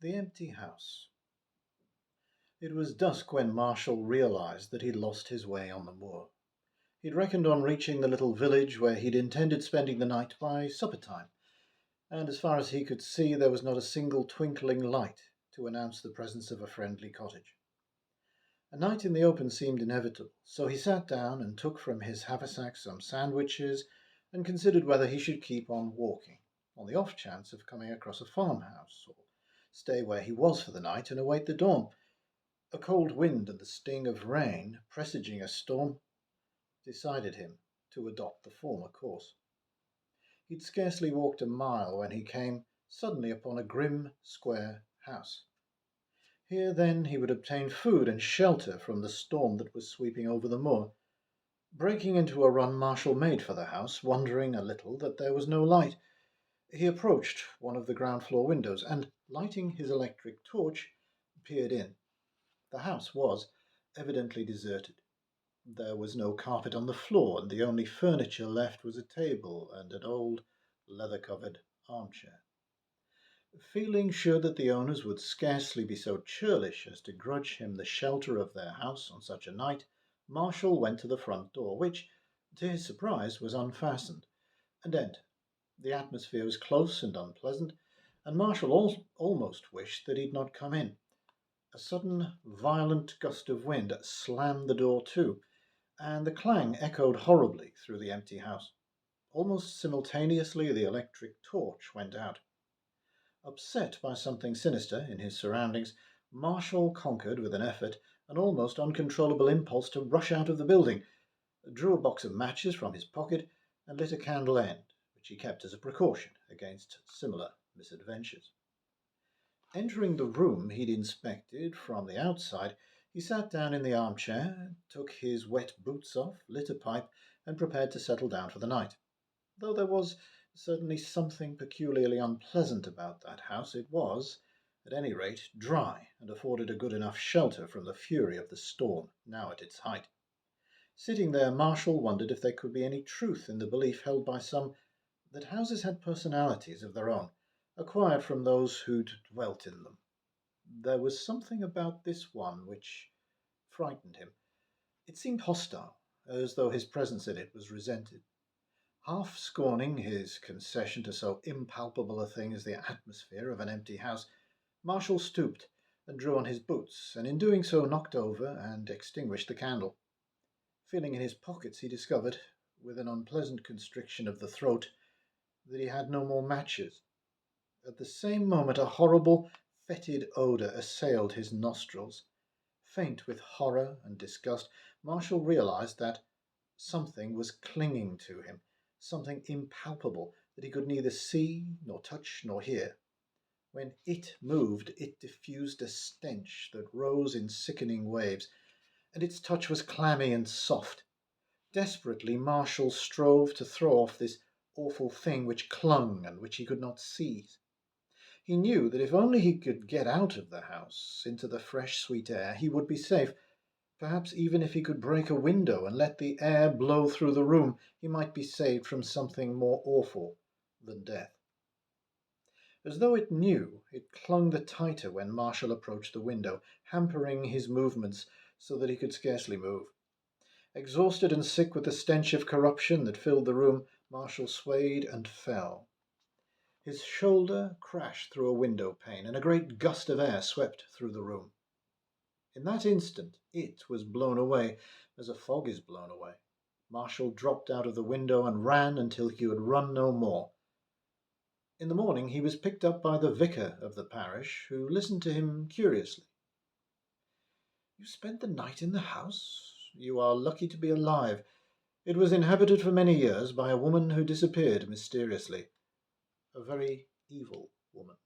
The empty house. It was dusk when Marshall realized that he'd lost his way on the moor. He'd reckoned on reaching the little village where he'd intended spending the night by supper time, and as far as he could see there was not a single twinkling light to announce the presence of a friendly cottage. A night in the open seemed inevitable, so he sat down and took from his haversack some sandwiches and considered whether he should keep on walking, on the off chance of coming across a farmhouse, or stay where he was for the night and await the dawn. A cold wind and the sting of rain, presaging a storm, decided him to adopt the former course. He'd scarcely walked a mile when he came suddenly upon a grim square house. Here, then, he would obtain food and shelter from the storm that was sweeping over the moor. Breaking into a run, Marshall made for the house, wondering a little that there was no light. He approached one of the ground-floor windows and, lighting his electric torch, peered in. The house was evidently deserted. There was no carpet on the floor, and the only furniture left was a table and an old leather-covered armchair. Feeling sure that the owners would scarcely be so churlish as to grudge him the shelter of their house on such a night, Marshall went to the front door, which, to his surprise, was unfastened, and entered. The atmosphere was close and unpleasant, and Marshall almost wished that he had not come in. A sudden violent gust of wind slammed the door to, and the clang echoed horribly through the empty house. Almost simultaneously the electric torch went out. Upset by something sinister in his surroundings, Marshall conquered with an effort an almost uncontrollable impulse to rush out of the building, drew a box of matches from his pocket, and lit a candle end, which he kept as a precaution against similar misadventures. Entering the room he'd inspected from the outside, he sat down in the armchair, took his wet boots off, lit a pipe, and prepared to settle down for the night. Though there was certainly something peculiarly unpleasant about that house, it was, at any rate, dry, and afforded a good enough shelter from the fury of the storm, now at its height. Sitting there, Marshall wondered if there could be any truth in the belief held by some that houses had personalities of their own, acquired from those who'd dwelt in them. There was something about this one which frightened him. It seemed hostile, as though his presence in it was resented. Half scorning his concession to so impalpable a thing as the atmosphere of an empty house, Marshall stooped and drew on his boots, and in doing so knocked over and extinguished the candle. Feeling in his pockets, he discovered, with an unpleasant constriction of the throat, that he had no more matches. At the same moment a horrible, fetid odour assailed his nostrils. Faint with horror and disgust, Marshall realized that something was clinging to him, something impalpable that he could neither see nor touch nor hear. When it moved, it diffused a stench that rose in sickening waves, and its touch was clammy and soft. Desperately, Marshall strove to throw off this awful thing which clung and which he could not seize. He knew that if only he could get out of the house, into the fresh, sweet air, he would be safe. Perhaps even if he could break a window and let the air blow through the room, he might be saved from something more awful than death. As though it knew, it clung the tighter when Marshall approached the window, hampering his movements so that he could scarcely move. Exhausted and sick with the stench of corruption that filled the room, Marshall swayed and fell. His shoulder crashed through a window pane, and a great gust of air swept through the room. In that instant it was blown away, as a fog is blown away. Marshall dropped out of the window and ran until he could run no more. In the morning he was picked up by the vicar of the parish, who listened to him curiously. "You spent the night in the house? You are lucky to be alive. It was inhabited for many years by a woman who disappeared mysteriously. A very evil woman."